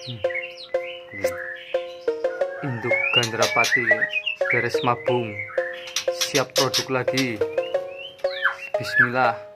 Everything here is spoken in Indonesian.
Hmm. Induk Gandrapati beres mabung, siap produk lagi. Bismillah.